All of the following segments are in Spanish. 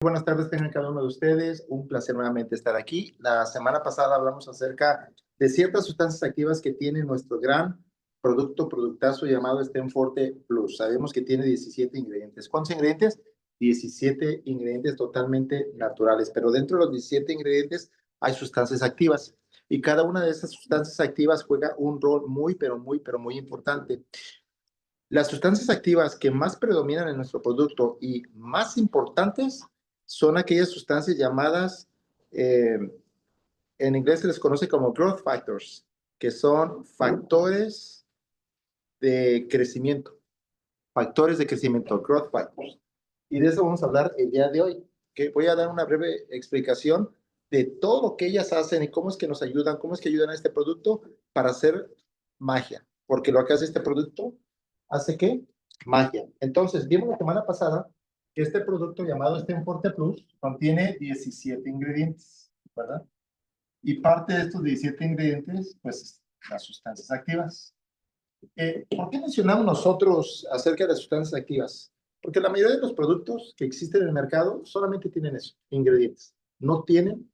Buenas tardes, tengan cada uno de ustedes. Un placer nuevamente estar aquí. La semana pasada hablamos acerca de ciertas sustancias activas que tiene nuestro gran productazo llamado Stem Forte Plus. Sabemos que tiene 17 ingredientes. ¿Cuántos ingredientes? 17 ingredientes totalmente naturales, pero dentro de los 17 ingredientes hay sustancias activas y cada una de esas sustancias activas juega un rol muy importante. Las sustancias activas que más predominan en nuestro producto y más importantes son aquellas sustancias llamadas, en inglés se les conoce como growth factors, que son factores de crecimiento, growth factors. Y de eso vamos a hablar el día de hoy, que voy a dar una breve explicación de todo lo que ellas hacen y cómo es que nos ayudan, cómo es que ayudan a este producto para hacer magia, porque lo que hace este producto, ¿hace qué? Magia. Entonces, vimos la semana pasada que este producto llamado Stem Forte Plus contiene 17 ingredientes, ¿verdad? Y parte de estos 17 ingredientes, pues, las sustancias activas. ¿Por qué mencionamos nosotros acerca de las sustancias activas? Porque la mayoría de los productos que existen en el mercado solamente tienen eso, ingredientes. No tienen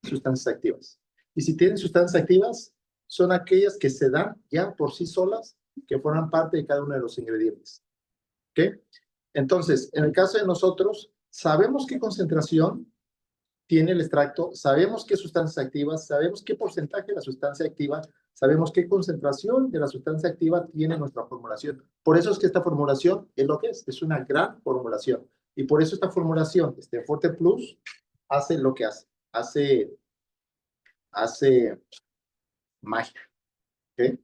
sustancias activas. Y si tienen sustancias activas, son aquellas que se dan ya por sí solas, que forman parte de cada uno de los ingredientes. ¿Ok? Entonces, en el caso de nosotros, sabemos qué concentración tiene el extracto, sabemos qué sustancias activas, sabemos qué porcentaje de la sustancia activa, sabemos qué concentración de la sustancia activa tiene nuestra formulación. Por eso es que esta formulación es lo que es una gran formulación. Y por eso esta formulación, este Forte Plus, hace lo que hace magia. ¿Okay?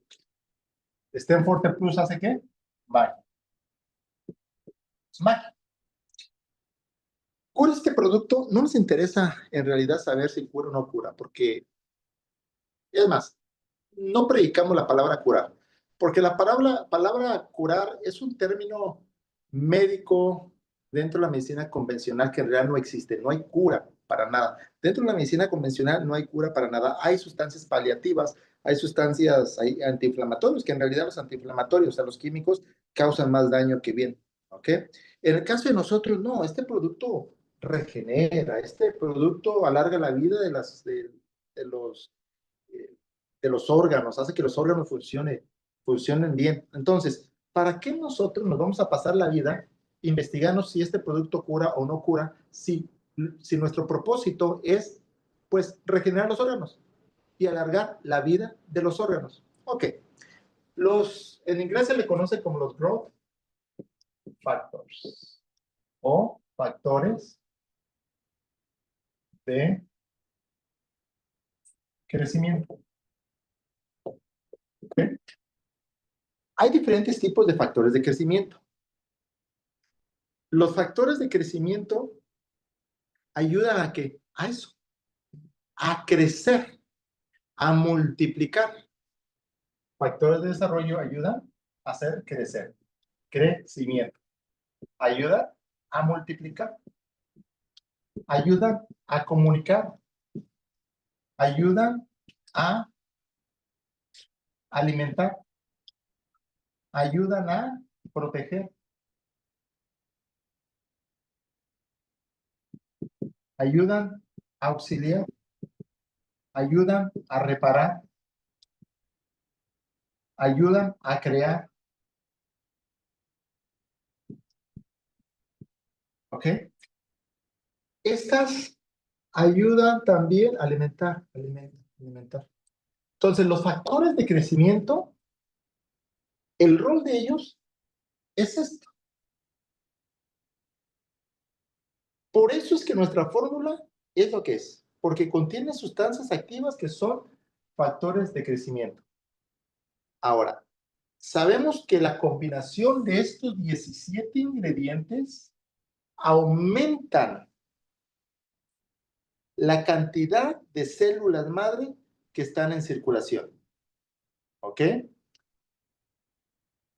Este Forte Plus hace ¿qué? Magia. Es magia. ¿Cura este producto? No nos interesa en realidad saber si cura o no cura, porque es más, no predicamos la palabra curar, porque la palabra curar es un término médico dentro de la medicina convencional que en realidad no existe, no hay cura para nada. Dentro de la medicina convencional no hay cura para nada, hay sustancias paliativas, hay sustancias antiinflamatorios, que en realidad los antiinflamatorios, o sea, los químicos, causan más daño que bien, ¿ok? En el caso de nosotros, no, este producto regenera, este producto alarga la vida de los de los órganos, hace que los órganos funcionen bien. Entonces, ¿para qué nosotros nos vamos a pasar la vida investigando si este producto cura o no cura, si nuestro propósito es, pues, regenerar los órganos y alargar la vida de los órganos? Ok. En inglés se le conoce como los growth factors o factores de crecimiento. ¿Okay? Hay diferentes tipos de factores de crecimiento. Los factores de crecimiento ayudan a qué? A eso, a crecer, a multiplicar. Factores de desarrollo ayudan a hacer crecer, crecimiento. Ayudan a multiplicar, ayudan a comunicar, ayudan a alimentar, ayudan a proteger, ayudan a auxiliar, ayudan a reparar, ayudan a crear. ¿Ok? Estas ayudan también a alimentar. Entonces, los factores de crecimiento, el rol de ellos es esto. Por eso es que nuestra fórmula es lo que es, porque contiene sustancias activas que son factores de crecimiento. Ahora, sabemos que la combinación de estos 17 ingredientes aumentan la cantidad de células madre que están en circulación. ¿Ok?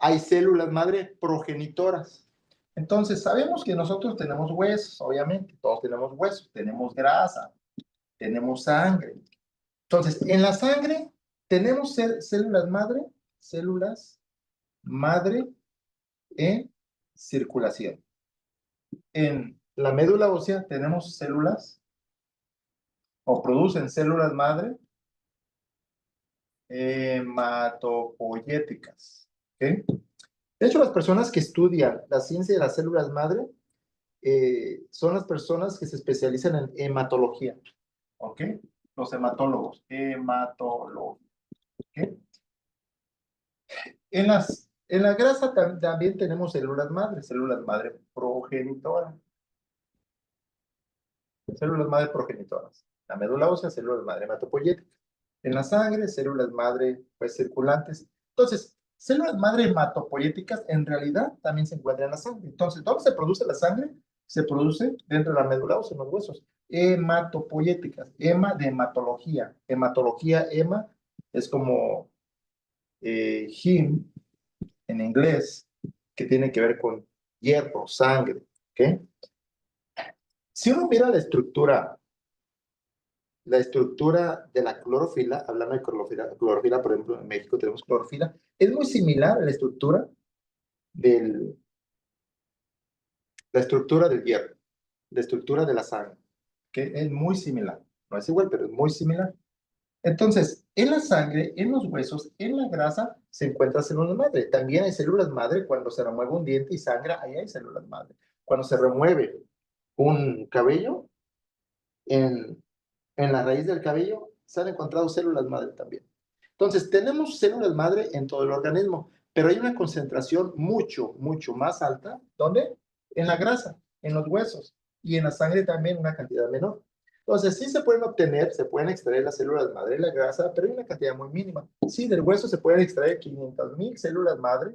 Hay células madre progenitoras. Entonces, sabemos que nosotros tenemos huesos, obviamente, todos tenemos huesos, tenemos grasa, tenemos sangre. Entonces, en la sangre tenemos células madre en circulación. En la médula ósea tenemos células o producen células madre hematopoyéticas. ¿Ok? De hecho, las personas que estudian la ciencia de las células madre son las personas que se especializan en hematología. ¿Ok? Los hematólogos. Hematología. ¿Ok? En la grasa también tenemos células madre progenitoras. Células madre progenitoras. La médula ósea, células madre hematopoyéticas. En la sangre, células madre pues, circulantes. Entonces, células madre hematopoyéticas en realidad también se encuentran en la sangre. Entonces, ¿dónde se produce la sangre? Se produce dentro de la médula ósea, en los huesos. Hematopoyéticas. Hema de hematología. Hematología, hema, es como heme en inglés, que tiene que ver con hierro, sangre. ¿Ok? Si uno mira la estructura de la clorofila, hablando de clorofila, por ejemplo, en México tenemos clorofila, es muy similar a del, la estructura del hierro, la estructura de la sangre, que es muy similar. No es igual, pero es muy similar. Entonces, en la sangre, en los huesos, en la grasa, se encuentran células madre. También hay células madre cuando se remueve un diente y sangra, ahí hay células madre. Cuando se remueve un cabello, en, en la raíz del cabello se han encontrado células madre también. Entonces, tenemos células madre en todo el organismo, pero hay una concentración mucho más alta. ¿Dónde? En la grasa, en los huesos y en la sangre también una cantidad menor. Entonces, sí se pueden obtener, se pueden extraer las células madre de la grasa, pero hay una cantidad muy mínima. Sí, del hueso se pueden extraer 500,000 células madre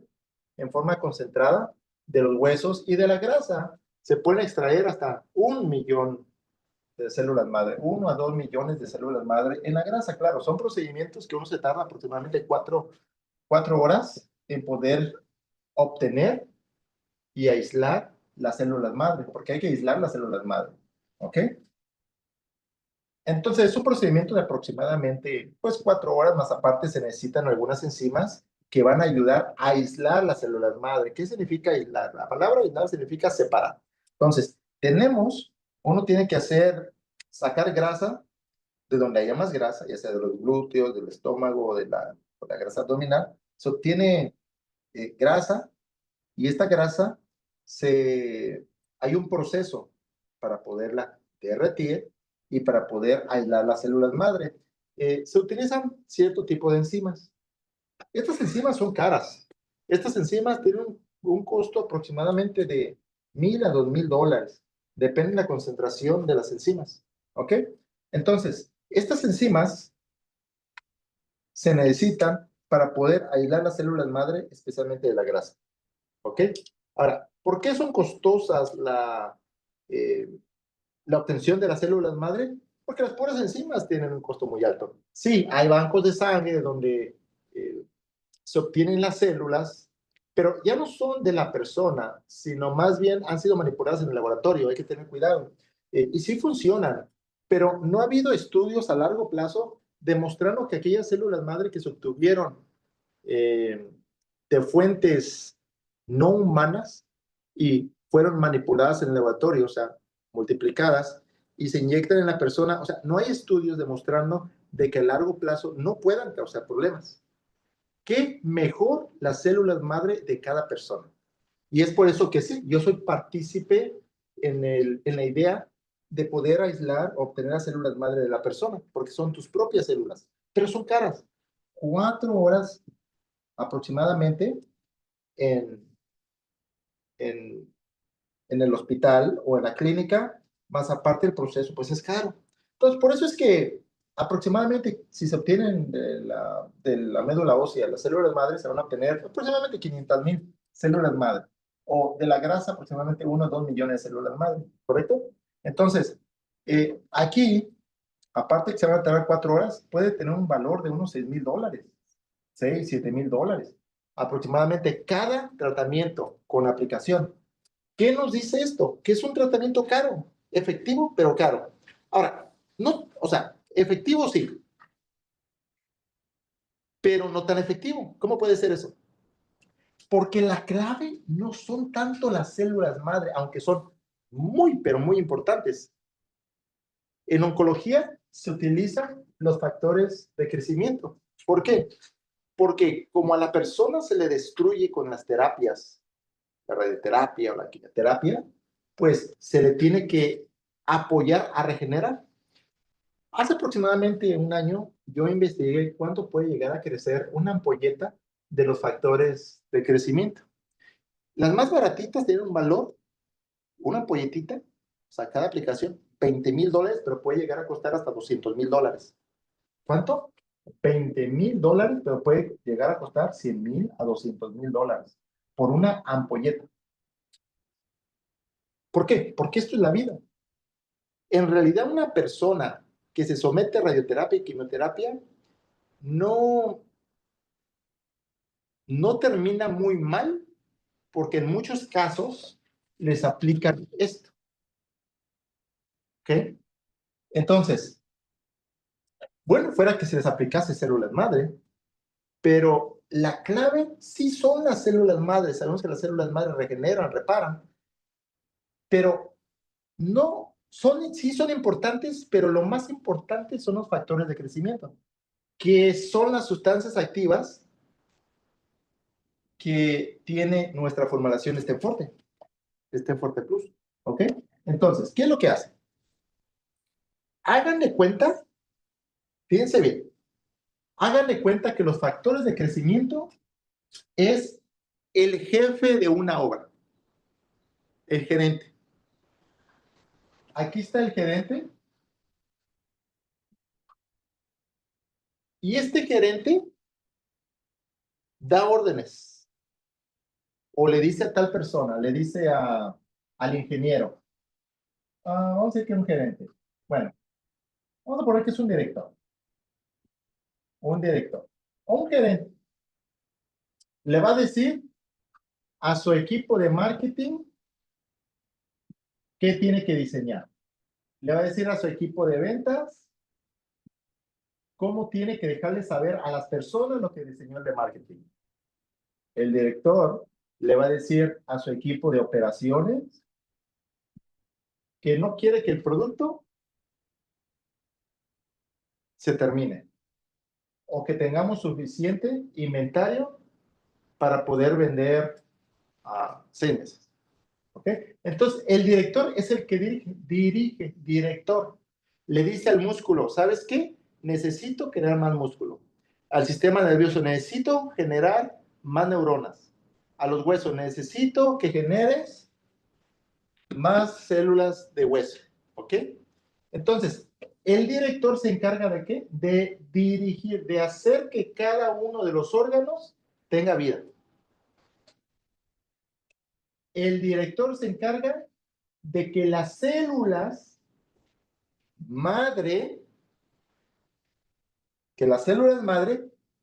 en forma concentrada de los huesos y de la grasa se pueden extraer hasta 1 millón de células madre, 1 a 2 millones de células madre en la grasa. Claro, son procedimientos que uno se tarda aproximadamente 4 horas en poder obtener y aislar las células madre, porque hay que aislar las células madre. ¿Ok? Entonces, es un procedimiento de aproximadamente, pues, 4 horas, más aparte se necesitan algunas enzimas que van a ayudar a aislar las células madre. ¿Qué significa aislar? La palabra aislar significa separar. Entonces, uno tiene que sacar grasa de donde haya más grasa, ya sea de los glúteos, del estómago, o la grasa abdominal. Se obtiene grasa y esta grasa hay un proceso para poderla derretir y para poder aislar las células madre. Se utilizan cierto tipo de enzimas. Estas enzimas son caras. Estas enzimas tienen un costo aproximadamente de $1,000 a $2,000. Depende de la concentración de las enzimas. ¿Ok? Entonces, estas enzimas se necesitan para poder aislar las células madre, especialmente de la grasa. ¿Ok? Ahora, ¿por qué son costosas la obtención de las células madre? Porque las puras enzimas tienen un costo muy alto. Sí, hay bancos de sangre donde eh, se obtienen las células, pero ya no son de la persona, sino más bien han sido manipuladas en el laboratorio. Hay que tener cuidado. Y sí funcionan, pero no ha habido estudios a largo plazo demostrando que aquellas células madre que se obtuvieron eh, de fuentes no humanas y fueron manipuladas en el laboratorio, o sea, multiplicadas, y se inyectan en la persona. O sea, no hay estudios demostrando de que a largo plazo no puedan causar problemas. ¿Qué mejor las células madre de cada persona? Y es por eso que sí, yo soy partícipe en la idea de poder aislar o obtener las células madre de la persona, porque son tus propias células, pero son caras. 4 horas aproximadamente en, en, en el hospital o en la clínica, más aparte el proceso, pues es caro. Entonces, por eso es que aproximadamente, si se obtienen de la médula ósea las células madres, se van a obtener aproximadamente 500,000 células madre, o de la grasa aproximadamente 1 o 2 millones de células madre, ¿correcto? Entonces, aquí, aparte que se van a tardar 4 horas, puede tener un valor de unos $6,000, 7,000 aproximadamente cada tratamiento con aplicación. ¿Qué nos dice esto? Que es un tratamiento caro, efectivo, pero caro. Ahora, no, o sea, efectivo sí, pero no tan efectivo. ¿Cómo puede ser eso? Porque la clave no son tanto las células madre, aunque son muy, pero muy importantes. En oncología se utilizan los factores de crecimiento. ¿Por qué? Porque como a la persona se le destruye con las terapias, la radioterapia o la quimioterapia, pues se le tiene que apoyar a regenerar. Hace aproximadamente un año yo investigué cuánto puede llegar a crecer una ampolleta de los factores de crecimiento. Las más baratitas tienen un valor, una ampolletita, o sea, cada aplicación, $20,000, pero puede llegar a costar hasta $200,000. ¿Cuánto? $20,000, pero puede llegar a costar $100,000 a $200,000 por una ampolleta. ¿Por qué? Porque esto es la vida. En realidad, una persona que se somete a radioterapia y quimioterapia no, no termina muy mal, porque en muchos casos les aplican esto. ¿Ok? Entonces, bueno, fuera que se les aplicase células madre, pero la clave sí son las células madre. Sabemos que las células madre regeneran, reparan, pero no, sí son importantes, pero lo más importante son los factores de crecimiento, que son las sustancias activas que tiene nuestra formulación Stem Forte Plus. ¿Ok? Entonces, ¿qué es lo que hace? Hagan de cuenta, fíjense bien, hagan de cuenta que los factores de crecimiento es el jefe de una obra, el gerente. Aquí está el gerente. Y este gerente da órdenes o le dice a tal persona, le dice al ingeniero, vamos a decir que es un gerente. Bueno, vamos a poner que es un director, o un gerente. Le va a decir a su equipo de marketing qué tiene que diseñar. Le va a decir a su equipo de ventas cómo tiene que dejarle saber a las personas lo que diseñó el de marketing. El director le va a decir a su equipo de operaciones que no quiere que el producto se termine o que tengamos suficiente inventario para poder vender a 6 meses. ¿Ok? Entonces, el director es el que director. Le dice al músculo, ¿sabes qué? Necesito crear más músculo. Al sistema nervioso, necesito generar más neuronas. A los huesos, necesito que generes más células de hueso. ¿Ok? Entonces, el director se encarga de qué? De dirigir, de hacer que cada uno de los órganos tenga vida. El director se encarga de que las células madre,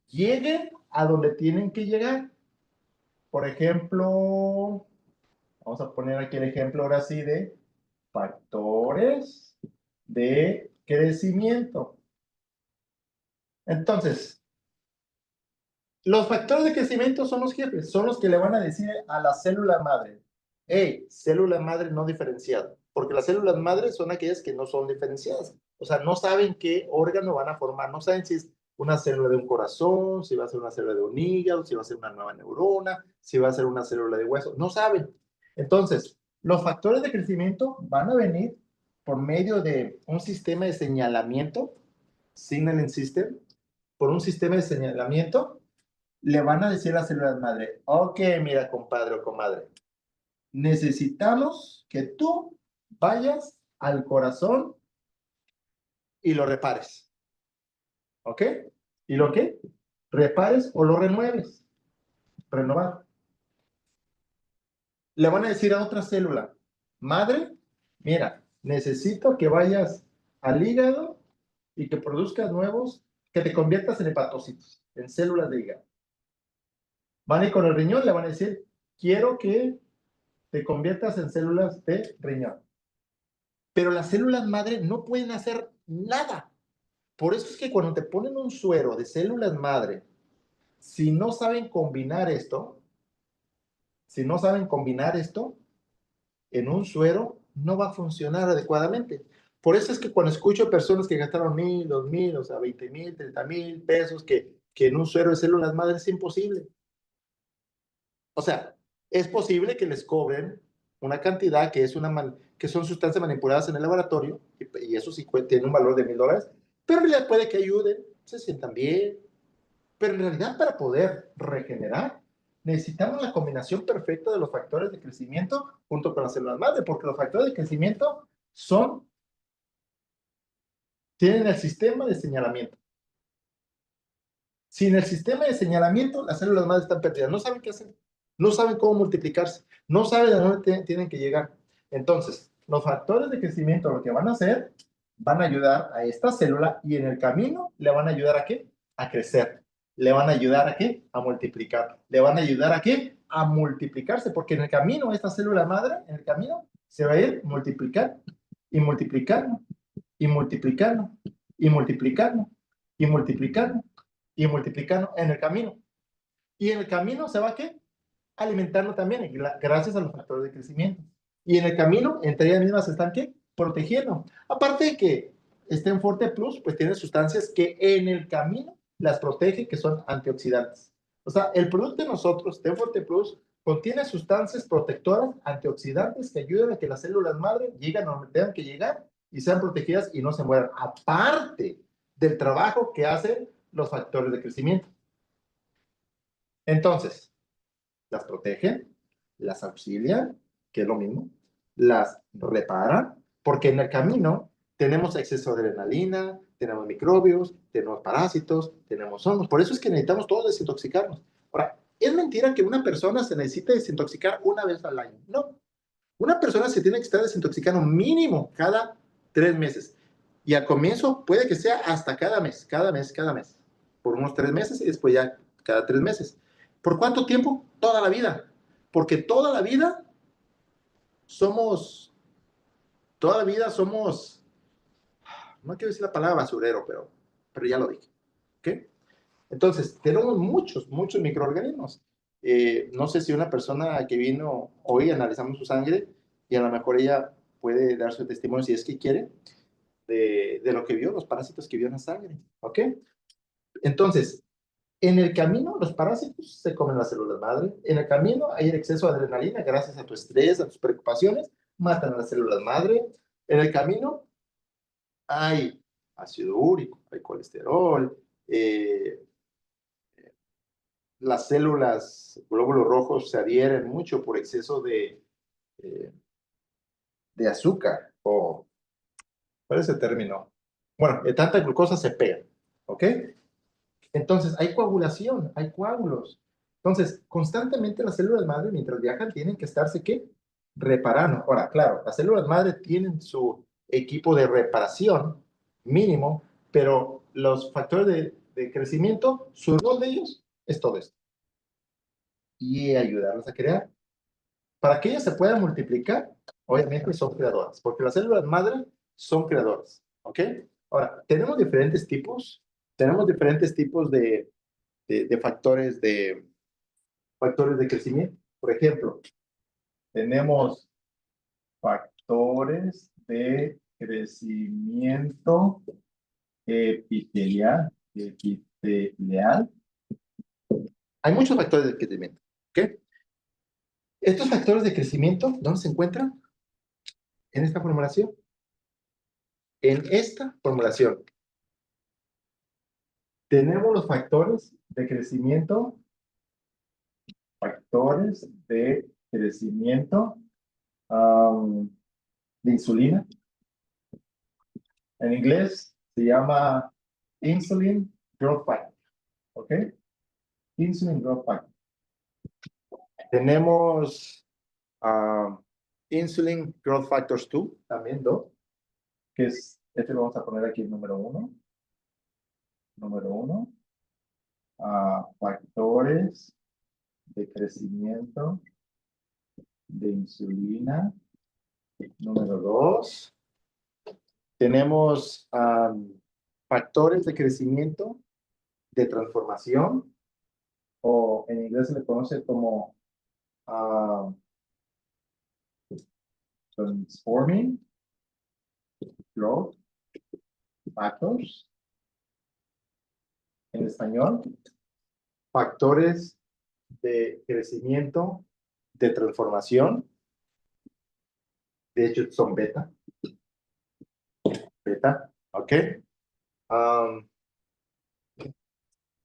lleguen a donde tienen que llegar. Por ejemplo, vamos a poner aquí el ejemplo ahora sí de factores de crecimiento. Entonces, los factores de crecimiento son los jefes, son los que le van a decir a la célula madre, hey, célula madre no diferenciada, porque las células madres son aquellas que no son diferenciadas, o sea, no saben qué órgano van a formar, no saben si es una célula de un corazón, si va a ser una célula de un hígado, si va a ser una nueva neurona, si va a ser una célula de hueso, no saben. Entonces, los factores de crecimiento van a venir por medio de un sistema de señalamiento, signaling system, por un sistema de señalamiento le van a decir a las células madre, ok, mira, compadre o comadre, necesitamos que tú vayas al corazón y lo repares. ¿Ok? ¿Y lo qué? Repares o lo renueves. Renovar. Le van a decir a otra célula, madre, mira, necesito que vayas al hígado y que produzcas nuevos, que te conviertas en hepatocitos, en células de hígado. Van a ir con el riñón, le van a decir, quiero que te conviertas en células de riñón. Pero las células madre no pueden hacer nada. Por eso es que cuando te ponen un suero de células madre, si no saben combinar esto, en un suero, no va a funcionar adecuadamente. Por eso es que cuando escucho personas que gastaron 1,000, 2,000, o sea, 20,000, 30,000 pesos, que en un suero de células madre es imposible. O sea, es posible que les cobren una cantidad que, que son sustancias manipuladas en el laboratorio, y eso sí tiene un valor de $1,000, pero en realidad puede que ayuden, se sientan bien, pero en realidad para poder regenerar necesitamos la combinación perfecta de los factores de crecimiento junto con las células madre, porque los factores de crecimiento tienen el sistema de señalamiento. Sin el sistema de señalamiento, las células madre están perdidas, no saben qué hacer, no saben cómo multiplicarse, no saben a dónde tienen que llegar. Entonces, los factores de crecimiento lo que van a hacer, van a ayudar a esta célula y en el camino le van a ayudar a qué? A crecer. ¿Le van a ayudar a qué? A multiplicar. ¿Le van a ayudar a qué? A multiplicarse, porque en el camino, esta célula madre, en el camino, se va a ir multiplicando y multiplicando y multiplicando y multiplicando y multiplicando y multiplicando en el camino. Y en el camino se va a qué? Alimentando también, gracias a los factores de crecimiento. Y en el camino, entre ellas mismas están qué? Protegiendo. Aparte de que Stem Forte Plus, pues tiene sustancias que en el camino las protege, que son antioxidantes. O sea, el producto de nosotros, Stem Forte Plus, contiene sustancias protectoras antioxidantes que ayudan a que las células madre lleguen a donde tengan que llegar y sean protegidas y no se mueran. Aparte del trabajo que hacen los factores de crecimiento. Entonces, las protegen, las auxilian, que es lo mismo, las reparan, porque en el camino tenemos exceso de adrenalina, tenemos microbios, tenemos parásitos, tenemos hongos. Por eso es que necesitamos todos desintoxicarnos. Ahora, es mentira que una persona se necesite desintoxicar una vez al año. No. Una persona se tiene que estar desintoxicando mínimo cada 3 meses. Y al comienzo puede que sea hasta cada mes, cada mes, cada mes. Por unos 3 meses y después ya cada 3 meses. ¿Por cuánto tiempo? Toda la vida. Porque toda la vida somos, no quiero decir la palabra basurero, pero ya lo dije. ¿Ok? Entonces, tenemos muchos, muchos microorganismos. No sé si una persona que vino hoy analizamos su sangre y a lo mejor ella puede dar su testimonio si es que quiere de lo que vio, los parásitos que vio en la sangre. ¿Ok? Entonces, en el camino, los parásitos se comen las células madre. En el camino hay el exceso de adrenalina gracias a tu estrés, a tus preocupaciones, matan a las células madre. En el camino hay ácido úrico, hay colesterol, las células, glóbulos rojos se adhieren mucho por exceso eh, de azúcar, o ¿cuál es el término? Bueno, de tanta glucosa se pega, ¿ok? Entonces, hay coagulación, hay coágulos. Entonces, constantemente las células madre, mientras viajan, tienen que estarse, ¿qué? Reparando. Ahora, claro, las células madre tienen su equipo de reparación mínimo, pero los factores de crecimiento, su rol de ellos es todo esto. Y ayudarlos a crear. Para que ellas se puedan multiplicar, obviamente son creadoras, porque las células madre son creadoras, ¿ok? Ahora, tenemos diferentes tipos de factores de crecimiento. Por ejemplo, tenemos factores de crecimiento epitelial. Hay muchos factores de crecimiento, ¿ok? Estos factores de crecimiento, ¿dónde se encuentran? En esta formulación. En esta formulación tenemos los factores de crecimiento de insulina. En inglés se llama insulin growth factor, ¿ok? Insulin growth factor. Tenemos insulin growth factors 2, también 2, que es, este lo vamos a poner aquí el número 1. Número 1. Factores de crecimiento de insulina. Número 2. Tenemos factores de crecimiento de transformación, o en inglés se le conoce como Transforming growth factors. En español, factores de crecimiento, de transformación. De hecho, son beta. Beta, ¿ok?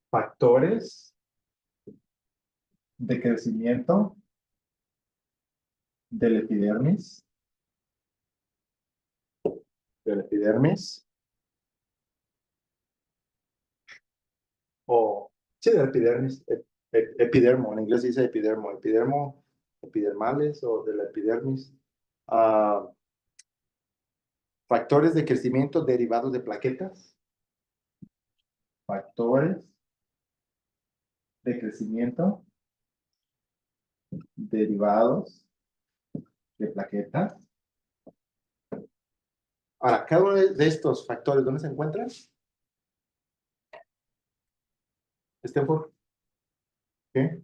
Factores de crecimiento del epidermis. Del epidermis. O, sí, del epidermis. Epidermo, en inglés dice epidermo. Epidermo, epidermales o de la epidermis. Factores de crecimiento derivados de plaquetas. Factores de crecimiento derivados de plaquetas. Ahora, cada uno de estos factores, ¿dónde se encuentran? Stanford. ¿Qué?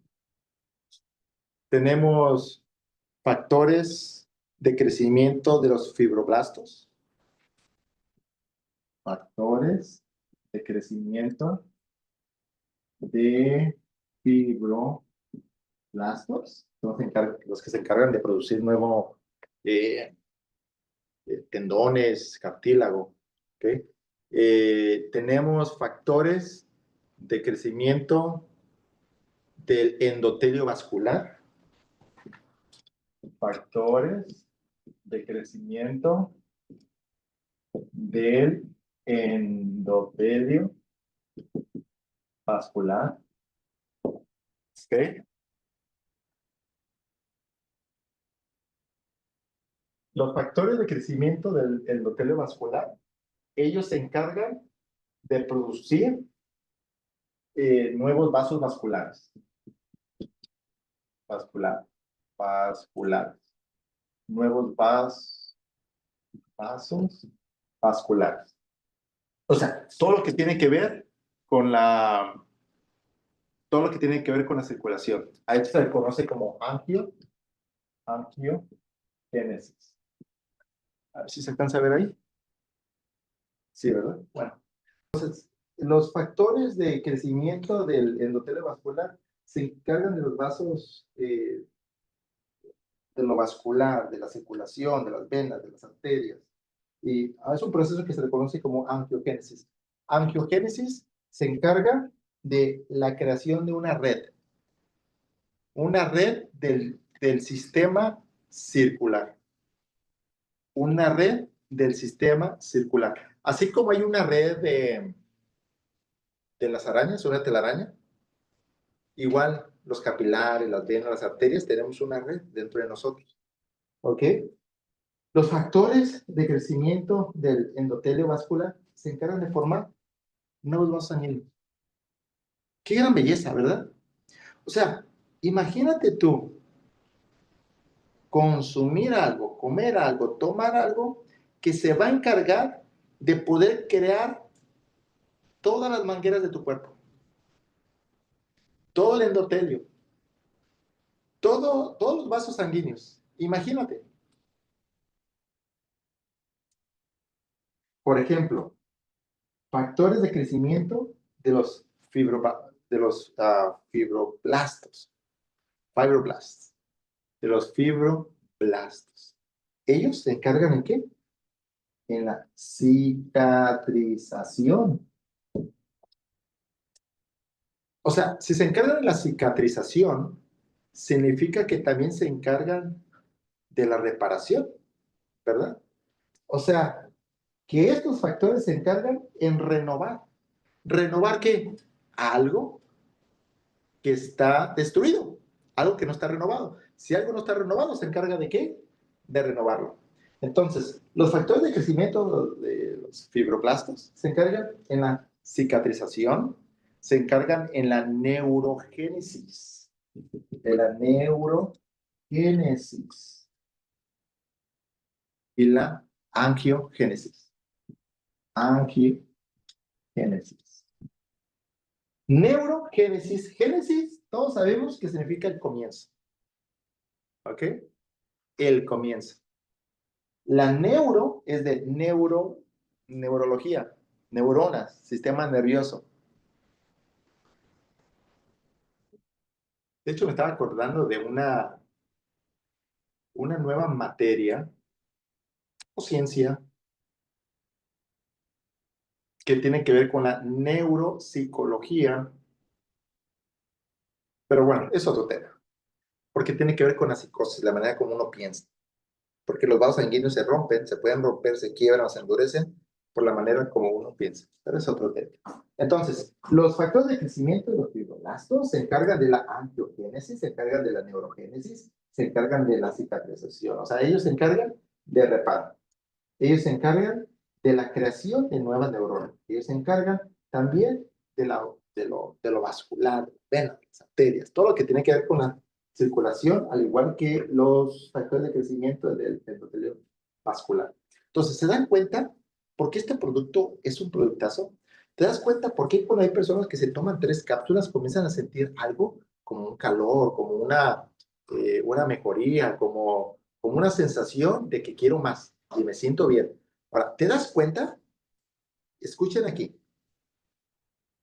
Tenemos factores de crecimiento de los fibroblastos. Factores de crecimiento de fibroblastos. Los que se encargan de producir nuevo tendones, cartílago. ¿Okay? Tenemos factores de crecimiento del endotelio vascular. Factores de crecimiento del endotelio vascular. ¿Okay? Los factores de crecimiento del endotelio vascular, ellos se encargan de producir nuevos vasos vasculares. Vasculares. Nuevos vasos vasculares. O sea, todo lo que tiene que ver con la circulación. A esto se le conoce como angiogénesis. A ver si se alcanza a ver ahí. Sí, ¿verdad? Bueno. Entonces, los factores de crecimiento del endotelio vascular se encargan de los vasos, de lo vascular, de la circulación, de las venas, de las arterias. Y es un proceso que se le conoce como angiogénesis. Angiogénesis se encarga de la creación de una red del sistema circular. Una red del sistema circular. Así como hay una red de las arañas, una telaraña, igual los capilares, las venas, las arterias, tenemos una red dentro de nosotros. ¿Ok? Los factores de crecimiento del endotelio vascular se encargan de formar nuevos vasos sanguíneos. Qué gran belleza, ¿verdad? O sea, imagínate tú consumir algo, comer algo, tomar algo que se va a encargar de poder crear todas las mangueras de tu cuerpo. Todo el endotelio. Todos los vasos sanguíneos. Imagínate. Por ejemplo, factores de crecimiento de los fibroblastos. De los fibroblastos. ¿Ellos se encargan en qué? En la cicatrización. O sea, si se encargan de la cicatrización, significa que también se encargan de la reparación, ¿verdad? O sea, que estos factores se encargan en renovar. ¿Renovar qué? Algo que está destruido, algo que no está renovado. Si algo no está renovado, ¿se encarga de qué? De renovarlo. Entonces, los factores de crecimiento de los fibroblastos se encargan en la cicatrización, se encargan en la neurogénesis. De la neurogénesis. Y la angiogénesis. Angiogénesis. Neurogénesis. Génesis, todos sabemos que significa el comienzo. ¿Ok? El comienzo. La neuro es de neurología, neuronas, sistema nervioso. De hecho, me estaba acordando de una nueva materia o ciencia que tiene que ver con la neuropsicología, pero bueno, es otro tema, porque tiene que ver con la psicosis, la manera como uno piensa, porque los vasos sanguíneos se rompen, se pueden romper, se quiebran o se endurecen por la manera como uno piensa, pero es otro tema. Entonces, los factores de crecimiento de los fibroblastos se encargan de la angiogénesis, se encargan de la neurogénesis, se encargan de la cicatrización, o sea, ellos se encargan de reparar. Ellos se encargan de la creación de nuevas neuronas. Ellos se encargan también de lo vascular, venas, arterias, todo lo que tiene que ver con la circulación, al igual que los factores de crecimiento del endotelio vascular. Entonces, ¿se dan cuenta por qué este producto es un productazo? ¿Te das cuenta por qué cuando hay personas que se toman 3 cápsulas comienzan a sentir algo como un calor, como una mejoría, como una sensación de que quiero más y me siento bien? Ahora, ¿te das cuenta? Escuchen aquí,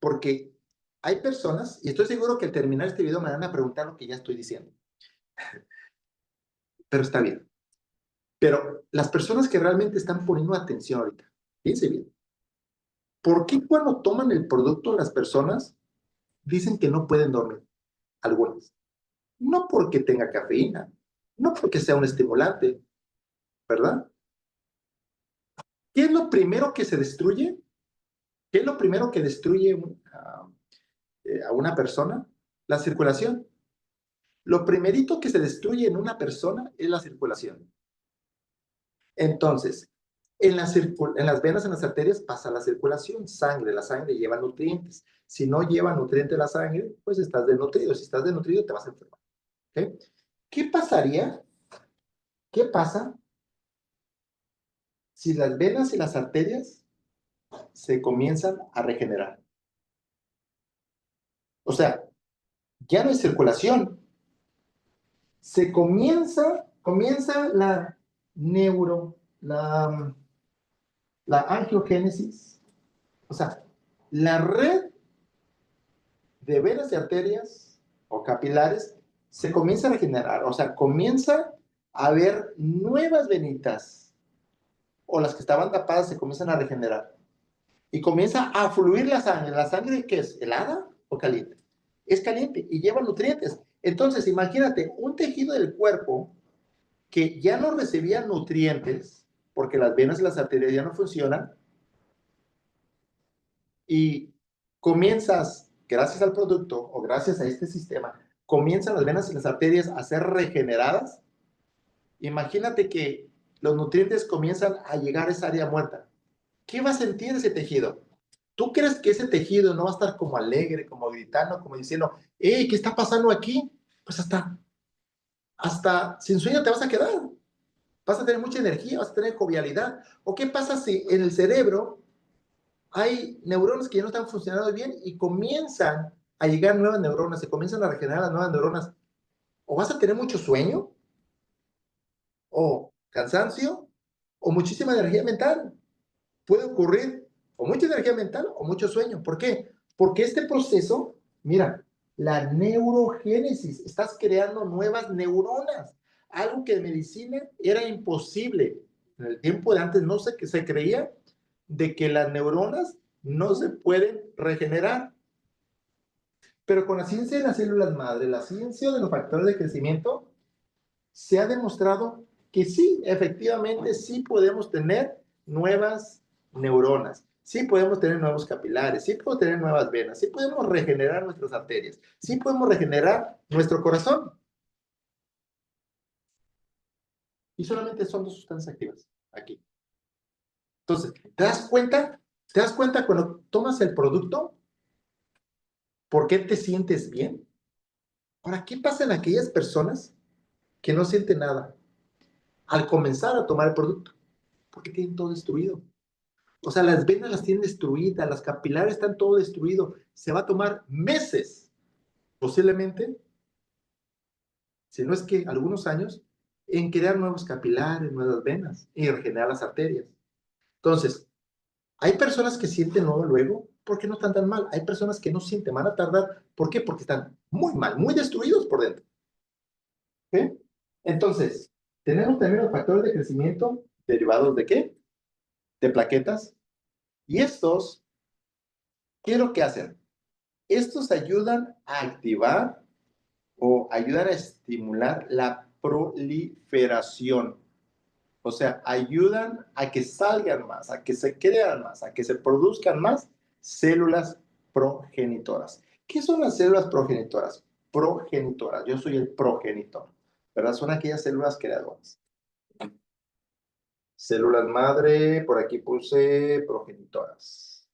porque hay personas, y estoy seguro que al terminar este video me van a preguntar lo que ya estoy diciendo, pero está bien. Pero las personas que realmente están poniendo atención ahorita, fíjense bien, ¿por qué cuando toman el producto las personas dicen que no pueden dormir? Algunas. No porque tenga cafeína, no porque sea un estimulante, ¿verdad? ¿Qué es lo primero que se destruye? ¿Qué es lo primero que destruye a una persona? La circulación. Lo primerito que se destruye en una persona es la circulación. Entonces, en las venas, en las arterias pasa la circulación, sangre, la sangre lleva nutrientes. Si no lleva nutrientes la sangre, pues estás desnutrido. Si estás desnutrido, te vas a enfermar. ¿Okay? ¿Qué pasaría? ¿Qué pasa si las venas y las arterias se comienzan a regenerar? O sea, ya no hay circulación. Comienza la neuro, la angiogénesis, o sea, la red de venas y arterias o capilares se comienza a regenerar, o sea, comienza a haber nuevas venitas, o las que estaban tapadas se comienzan a regenerar, y comienza a fluir la sangre que es helada o caliente, es caliente y lleva nutrientes. Entonces, imagínate, un tejido del cuerpo que ya no recibía nutrientes, porque las venas y las arterias ya no funcionan, y comienzas, gracias al producto o gracias a este sistema, comienzan las venas y las arterias a ser regeneradas. Imagínate que los nutrientes comienzan a llegar a esa área muerta. ¿Qué va a sentir ese tejido? ¿Tú crees que ese tejido no va a estar como alegre, como gritando, como diciendo, hey, ¿qué está pasando aquí? Pues hasta sin sueño te vas a quedar. Vas a tener mucha energía, vas a tener jovialidad. ¿O qué pasa si en el cerebro hay neuronas que ya no están funcionando bien y comienzan a llegar nuevas neuronas, se comienzan a regenerar las nuevas neuronas? O vas a tener mucho sueño, o cansancio, o muchísima energía mental. Puede ocurrir o mucha energía mental o mucho sueño. ¿Por qué? Porque este proceso, mira, la neurogénesis, estás creando nuevas neuronas, algo que en medicina era imposible. En el tiempo de antes no sé, que se creía de que las neuronas no se pueden regenerar. Pero con la ciencia de las células madre, la ciencia de los factores de crecimiento, se ha demostrado que sí, efectivamente, sí podemos tener nuevas neuronas, sí podemos tener nuevos capilares, sí podemos tener nuevas venas, sí podemos regenerar nuestras arterias, sí podemos regenerar nuestro corazón. Y solamente son 2 sustancias activas aquí. Entonces, ¿te das cuenta? ¿Te das cuenta cuando tomas el producto? ¿Por qué te sientes bien? Ahora, ¿qué pasa en aquellas personas que no sienten nada al comenzar a tomar el producto? Porque tienen todo destruido. O sea, las venas las tienen destruidas, las capilares están todo destruido. Se va a tomar meses, posiblemente, si no es que algunos años, en crear nuevos capilares, nuevas venas y regenerar las arterias. Entonces, hay personas que sienten luego porque no están tan mal. Hay personas que no sienten, van a tardar. ¿Por qué? Porque están muy mal, muy destruidos por dentro. ¿Okay? Entonces, tenemos también los factores de crecimiento derivados de ¿qué? De plaquetas. Y estos, ¿qué es lo que hacen? Estos ayudan a activar o ayudan a estimular la proliferación. O sea, ayudan a que salgan más, a que se crean más, a que se produzcan más células progenitoras. ¿Qué son las células progenitoras? Progenitoras, yo soy el progenitor, ¿verdad? Son aquellas células creadoras. Células madre, por aquí puse progenitoras.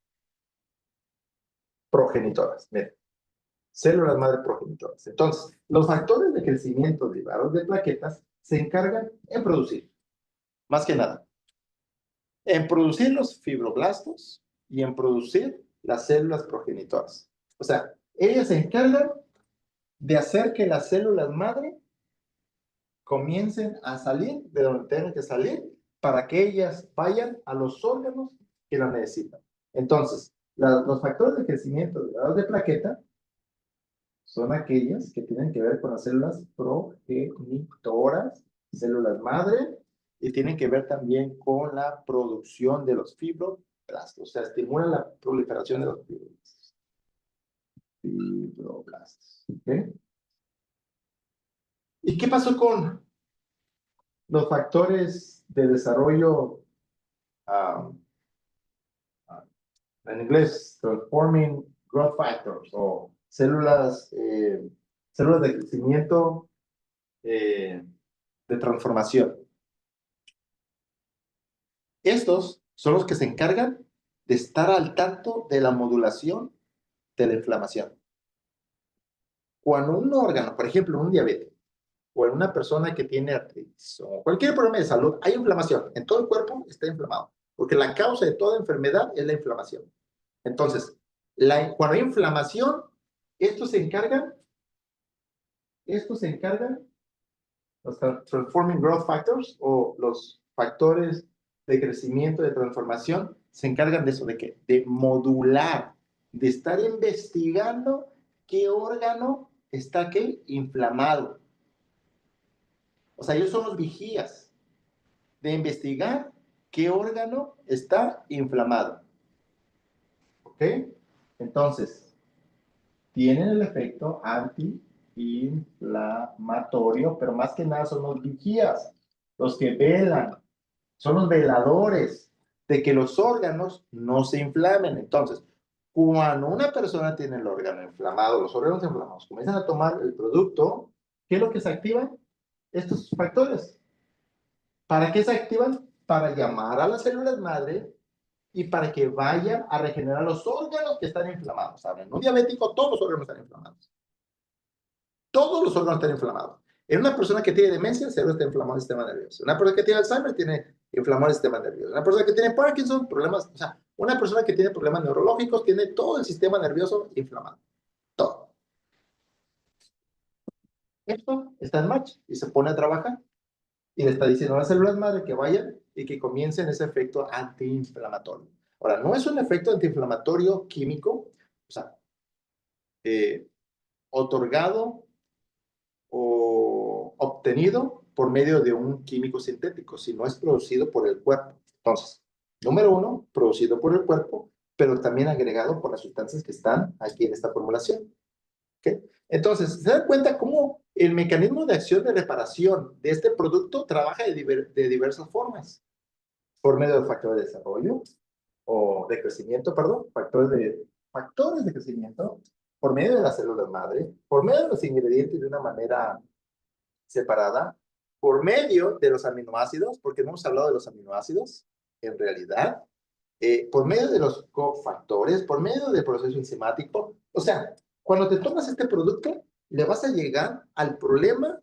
Progenitoras, miren. Células madre progenitoras. Entonces, los factores de crecimiento derivados de plaquetas se encargan en producir, más que nada, en producir los fibroblastos y en producir las células progenitoras. O sea, ellas se encargan de hacer que las células madre comiencen a salir de donde tengan que salir para que ellas vayan a los órganos que las necesitan. Entonces, los factores de crecimiento derivados de plaqueta son aquellas que tienen que ver con las células progenitoras, células madre, y tienen que ver también con la producción de los fibroblastos, o sea, estimulan la proliferación de los fibroblastos. Fibroblastos. ¿Okay? ¿Y qué pasó con los factores de desarrollo, um, en inglés, transforming growth factors, o células de crecimiento de transformación? Estos son los que se encargan de estar al tanto de la modulación de la inflamación. Cuando un órgano, por ejemplo, un diabético, o en una persona que tiene artritis, o cualquier problema de salud, hay inflamación. En todo el cuerpo está inflamado, porque la causa de toda enfermedad es la inflamación. Entonces, cuando hay inflamación, estos se encargan, los Transforming Growth Factors, o los factores de crecimiento, de transformación, se encargan de eso, ¿de qué? De modular, de estar investigando qué órgano está, ¿qué? Inflamado. O sea, ellos son los vigías de investigar qué órgano está inflamado. ¿Ok? Entonces, tienen el efecto antiinflamatorio, pero más que nada son los vigías, los que velan, son los veladores de que los órganos no se inflamen. Entonces, cuando una persona tiene el órgano inflamado, los órganos inflamados, comienzan a tomar el producto, ¿qué es lo que se activa? Estos factores. ¿Para qué se activan? Para llamar a las células madre y para que vayan a regenerar los órganos que están inflamados. ¿Saben? En un diabético, todos los órganos están inflamados. Todos los órganos están inflamados. En una persona que tiene demencia, el cerebro está inflamado el sistema nervioso. Una persona que tiene Alzheimer tiene inflamado el sistema nervioso. Una persona que tiene Parkinson, problemas, o sea, una persona que tiene problemas neurológicos tiene todo el sistema nervioso inflamado. Todo. Esto está en marcha y se pone a trabajar y le está diciendo a las células madre que vayan y que comiencen ese efecto antiinflamatorio. Ahora, no es un efecto antiinflamatorio químico, o sea, otorgado o obtenido por medio de un químico sintético, sino es producido por el cuerpo. Entonces, número uno, producido por el cuerpo, pero también agregado por las sustancias que están aquí en esta formulación. ¿Okay? Entonces, ¿se dan cuenta cómo el mecanismo de acción de reparación de este producto trabaja de diversas formas? Por medio de factores de desarrollo, o de crecimiento, perdón, factores de crecimiento, por medio de las células madre, por medio de los ingredientes de una manera separada, por medio de los aminoácidos, porque no hemos hablado de los aminoácidos, en realidad, por medio de los cofactores, por medio del proceso enzimático. O sea, cuando te tomas este producto, le vas a llegar al problema,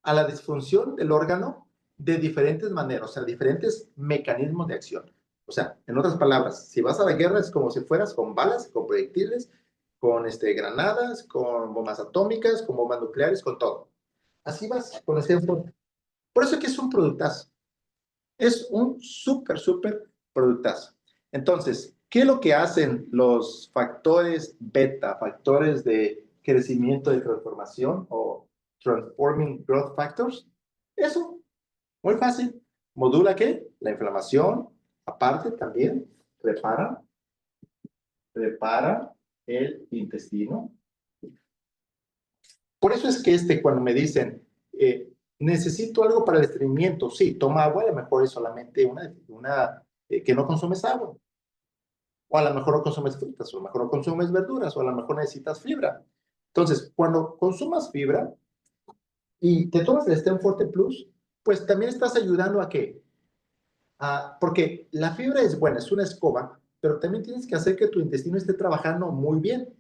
a la disfunción del órgano de diferentes maneras, o sea, diferentes mecanismos de acción. O sea, en otras palabras, si vas a la guerra es como si fueras con balas, con proyectiles, con granadas, con bombas atómicas, con bombas nucleares, con todo. Así vas con ese enfoque. Por eso es que es un productazo. Es un súper productazo. Entonces, ¿qué es lo que hacen los factores beta, factores de crecimiento de transformación o transforming growth factors? Eso, muy fácil. ¿Modula qué? La inflamación, aparte también, repara el intestino. Por eso es que cuando me dicen, necesito algo para el estreñimiento, sí, toma agua, a lo mejor es solamente que no consumes agua, o a lo mejor no consumes frutas, o a lo mejor no consumes verduras, o a lo mejor necesitas fibra. Entonces, cuando consumas fibra y te tomas el Stem Forte Plus, pues también estás ayudando a qué? Porque la fibra es buena, es una escoba, pero también tienes que hacer que tu intestino esté trabajando muy bien.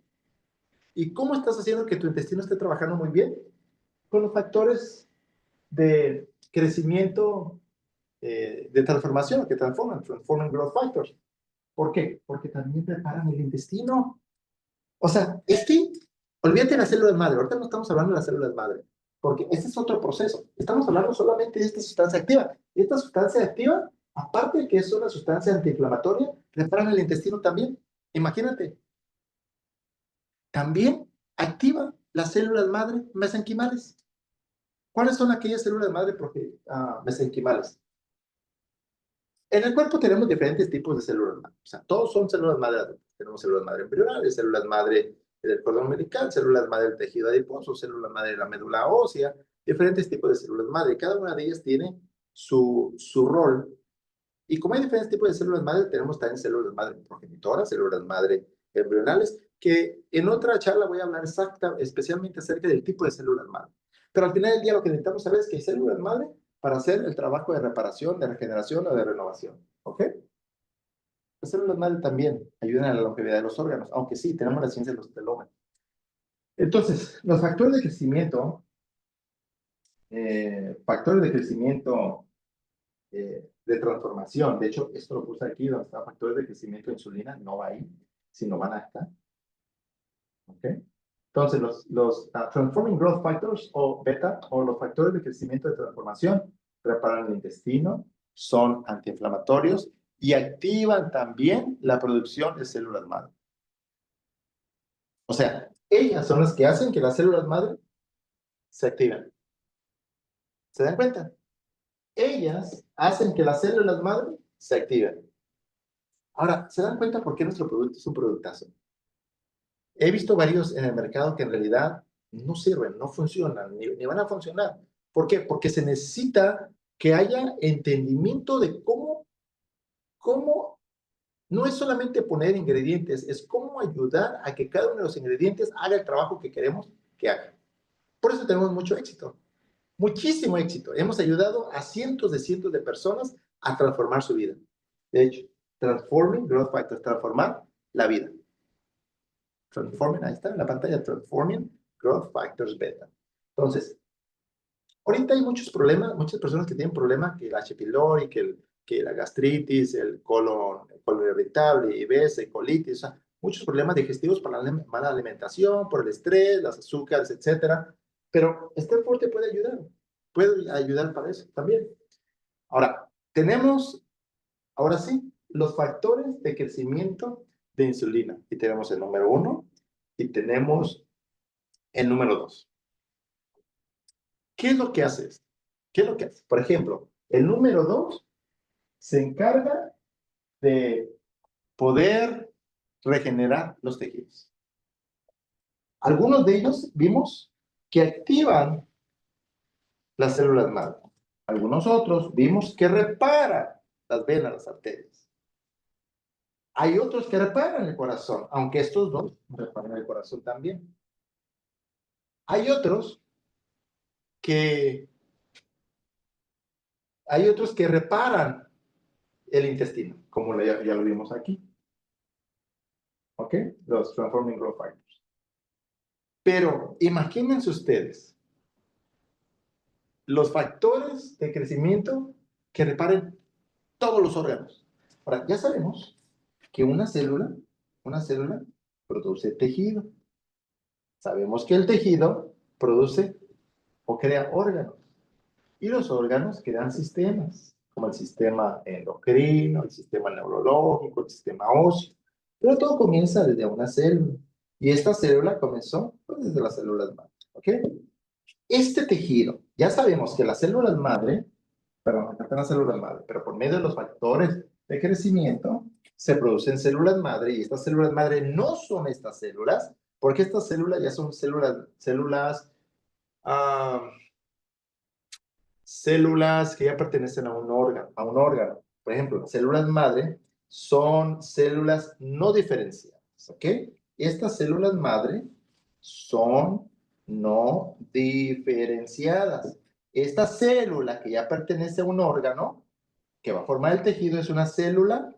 ¿Y cómo estás haciendo que tu intestino esté trabajando muy bien? Con los factores de crecimiento, de transformación, que transforman growth factors. ¿Por qué? Porque también preparan el intestino. O sea, olvídate de las células madre, ahorita no estamos hablando de las células madre, porque este es otro proceso. Estamos hablando solamente de esta sustancia activa. Y esta sustancia activa, aparte de que es una sustancia antiinflamatoria, preparan el intestino también. Imagínate, también activa las células madre mesenquimales. ¿Cuáles son aquellas células madre mesenquimales? En el cuerpo tenemos diferentes tipos de células madre. O sea, todos son células madre adultas. Tenemos células madre embrionales, células madre del cordón umbilical, células madre del tejido adiposo, células madre de la médula ósea, diferentes tipos de células madre. Cada una de ellas tiene su rol. Y como hay diferentes tipos de células madre, tenemos también células madre progenitoras, células madre embrionales, que en otra charla voy a hablar especialmente acerca del tipo de células madre. Pero al final del día lo que necesitamos saber es que hay células madre para hacer el trabajo de reparación, de regeneración o de renovación. ¿Ok? Las células madre también ayudan a la longevidad de los órganos, aunque sí, tenemos la ciencia de los telómeros. Entonces, los factores de crecimiento de transformación, de hecho, esto lo puse aquí donde está factores de crecimiento de insulina, no va ahí, sino van acá. ¿Ok? Entonces, los Transforming Growth Factors o beta, o los factores de crecimiento de transformación, reparan el intestino, son antiinflamatorios y activan también la producción de células madre. O sea, ellas son las que hacen que las células madre se activen. ¿Se dan cuenta? Ellas hacen que las células madre se activen. Ahora, ¿se dan cuenta por qué nuestro producto es un productazo? He visto varios en el mercado que en realidad no sirven, no funcionan, ni van a funcionar. ¿Por qué? Porque se necesita que haya entendimiento de cómo no es solamente poner ingredientes, es cómo ayudar a que cada uno de los ingredientes haga el trabajo que queremos que haga. Por eso tenemos mucho éxito, muchísimo éxito. Hemos ayudado a cientos de personas a transformar su vida. De hecho, Transforming Growth Factors, transformar la vida. Transforming, ahí está en la pantalla, Transforming Growth Factors Beta. Entonces, ahorita hay muchos problemas, muchas personas que tienen problemas, que el H. pylori, que la gastritis, el colon irritable, IBS, colitis, o sea, muchos problemas digestivos por la mala alimentación, por el estrés, las azúcares, etcétera. Pero este fuerte puede ayudar para eso también. Ahora, ahora sí, los factores de crecimiento de insulina. Y tenemos el número 1 y tenemos el número 2. ¿Qué es lo que haces? ¿Qué es lo que hace? Por ejemplo, el número 2 se encarga de poder regenerar los tejidos. Algunos de ellos vimos que activan las células madre. Algunos otros vimos que reparan las venas, las arterias. Hay otros que reparan el corazón, aunque estos dos reparan el corazón también. Hay otros que reparan el intestino, como ya lo vimos aquí. ¿Ok? Los Transforming Growth Factors. Pero imagínense ustedes los factores de crecimiento que reparen todos los órganos. Ahora, ya sabemos que una célula produce tejido. Sabemos que el tejido produce o crea órganos. Y los órganos crean sistemas, como el sistema endocrino, el sistema neurológico, el sistema óseo. Pero todo comienza desde una célula. Y esta célula comenzó pues, desde las células madre. ¿Ok? Este tejido, ya sabemos que las células madre, perdón, acá están las células madre, pero por medio de los factores de crecimiento se producen células madre y estas células madre no son estas células, porque estas células ya son ah, células que ya pertenecen a un órgano. Por ejemplo, las células madre son células no diferenciadas, ¿ok? Estas células madre son no diferenciadas. Esta célula que ya pertenece a un órgano, que va a formar el tejido, es una célula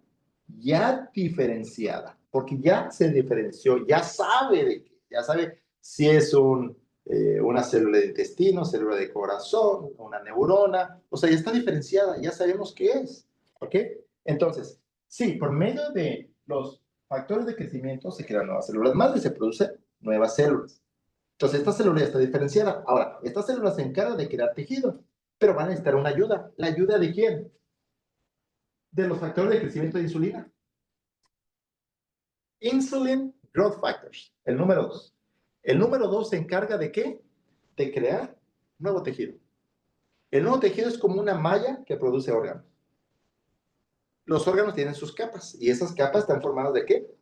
ya diferenciada, porque ya se diferenció, ya sabe de qué, ya sabe si es una célula de intestino, célula de corazón, una neurona, o sea, ya está diferenciada, ya sabemos qué es, ¿ok? Entonces, sí, por medio de los factores de crecimiento se crean nuevas células madre y se producen nuevas células. Entonces, esta célula ya está diferenciada. Ahora, esta célula se encarga de crear tejido, pero van a necesitar una ayuda. ¿La ayuda de quién? De los factores de crecimiento de insulina. Insulin Growth Factors, el número 2. El número 2 se encarga de qué? De crear nuevo tejido. El nuevo tejido es como una malla que produce órganos. Los órganos tienen sus capas y esas capas están formadas de qué?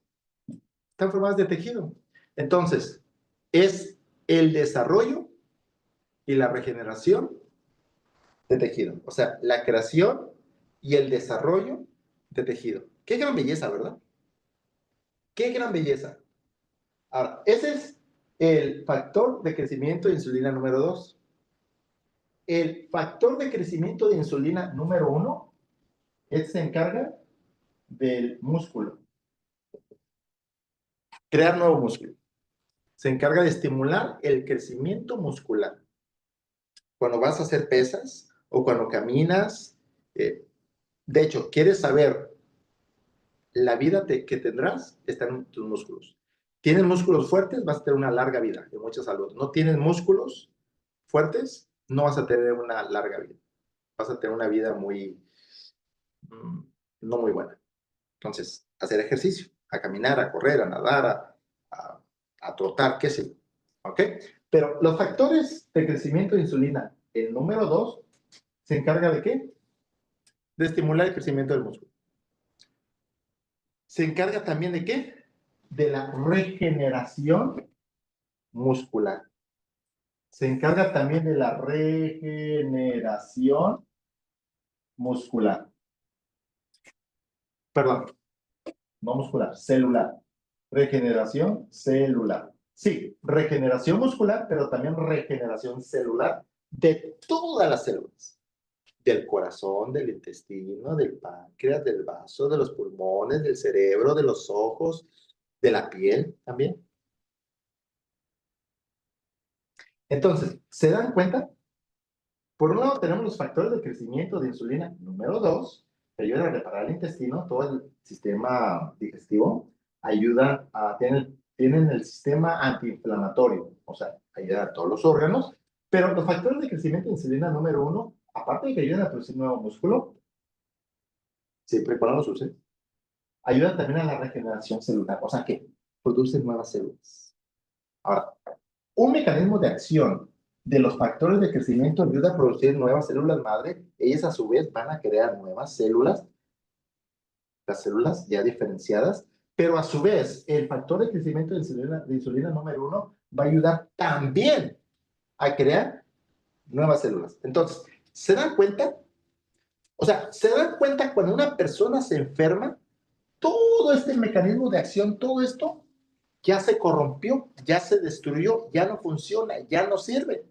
Están formadas de tejido. Entonces, es el desarrollo y la regeneración de tejido. O sea, la creación y el desarrollo de tejido. Qué gran belleza, ¿verdad? Qué gran belleza. Ahora, ese es el factor de crecimiento de insulina número 2. El factor de crecimiento de insulina número 1 se encarga del músculo. Crear nuevo músculo. Se encarga de estimular el crecimiento muscular. Cuando vas a hacer pesas o cuando caminas, de hecho, ¿quieres saber la vida que tendrás? Está en tus músculos. ¿Tienes músculos fuertes? Vas a tener una larga vida, de mucha salud. ¿No tienes músculos fuertes? No vas a tener una larga vida. Vas a tener una vida no muy buena. Entonces, hacer ejercicio, a caminar, a correr, a nadar, a trotar, qué sé yo. ¿Ok? Pero los factores de crecimiento de insulina, el número 2, ¿se encarga de qué? De estimular el crecimiento del músculo. ¿Se encarga también de qué? De la regeneración muscular. Se encarga también de la regeneración muscular. Perdón, no muscular, celular. Regeneración celular. Sí, regeneración muscular, pero también regeneración celular de todas las células. Del corazón, del intestino, del páncreas, del vaso, de los pulmones, del cerebro, de los ojos, de la piel también. Entonces, ¿se dan cuenta? Por un lado tenemos los factores de crecimiento de insulina número 2, que ayudan a reparar el intestino, todo el sistema digestivo, tienen el sistema antiinflamatorio, o sea, ayudan a todos los órganos, pero los factores de crecimiento de insulina número 1, aparte de que ayudan a producir nuevo músculo, siempre y cuando los usen, ayudan también a la regeneración celular, o sea que producen nuevas células. Ahora, un mecanismo de acción de los factores de crecimiento ayuda a producir nuevas células madre. Ellas a su vez van a crear nuevas células, las células ya diferenciadas, pero a su vez el factor de crecimiento de insulina número 1 va a ayudar también a crear nuevas células. Entonces, ¿se dan cuenta? O sea, ¿se dan cuenta cuando una persona se enferma? Todo este mecanismo de acción, todo esto ya se corrompió, ya se destruyó, ya no funciona, ya no sirve.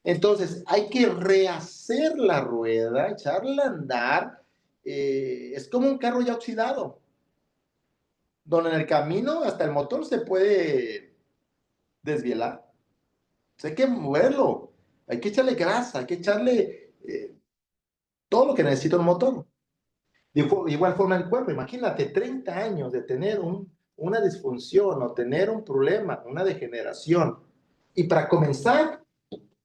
Entonces hay que rehacer la rueda, echarla a andar. Es como un carro ya oxidado, donde en el camino hasta el motor se puede desvielar. Hay que moverlo, hay que echarle grasa, hay que echarle todo lo que necesita un motor. De igual forma el cuerpo, imagínate 30 años de tener una disfunción o tener un problema, una degeneración. Y para comenzar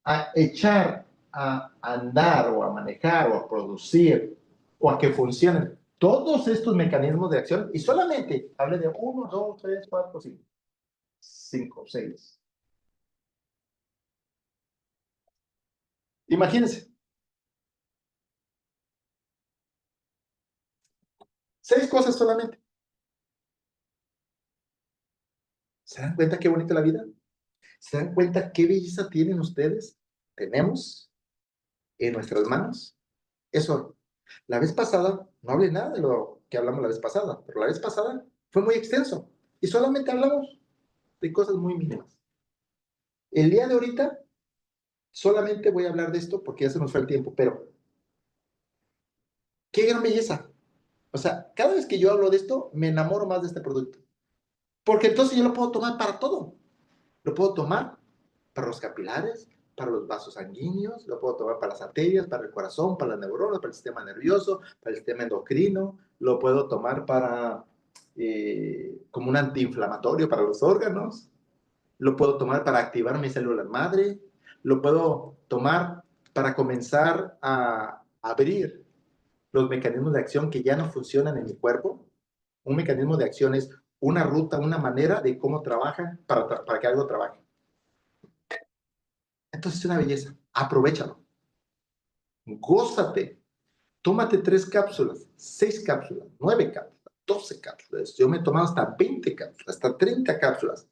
a echar a andar o a manejar o a producir o a que funcionen todos estos mecanismos de acción y solamente hable de 1, 2, 3, 4, 5, 5, 6. Imagínense, 6 cosas solamente. ¿Se dan cuenta qué bonita la vida? ¿Se dan cuenta qué belleza tienen ustedes? Tenemos en nuestras manos. Eso, la vez pasada, no hablé nada de lo que hablamos la vez pasada, pero la vez pasada fue muy extenso y solamente hablamos de cosas muy mínimas. El día de ahorita solamente voy a hablar de esto porque ya se nos fue el tiempo, pero qué gran belleza. O sea, cada vez que yo hablo de esto, me enamoro más de este producto. Porque entonces yo lo puedo tomar para todo. Lo puedo tomar para los capilares, para los vasos sanguíneos, lo puedo tomar para las arterias, para el corazón, para las neuronas, para el sistema nervioso, para el sistema endocrino, lo puedo tomar para como un antiinflamatorio para los órganos, lo puedo tomar para activar mis células madre, lo puedo tomar para comenzar a abrir los mecanismos de acción que ya no funcionan en mi cuerpo. Un mecanismo de acción es una ruta, una manera de cómo trabaja para que algo trabaje. Entonces es una belleza. Aprovéchalo. Gózate. Tómate 3 cápsulas, 6 cápsulas, 9 cápsulas, 12 cápsulas. Yo me he tomado hasta 20 cápsulas, hasta 30 cápsulas.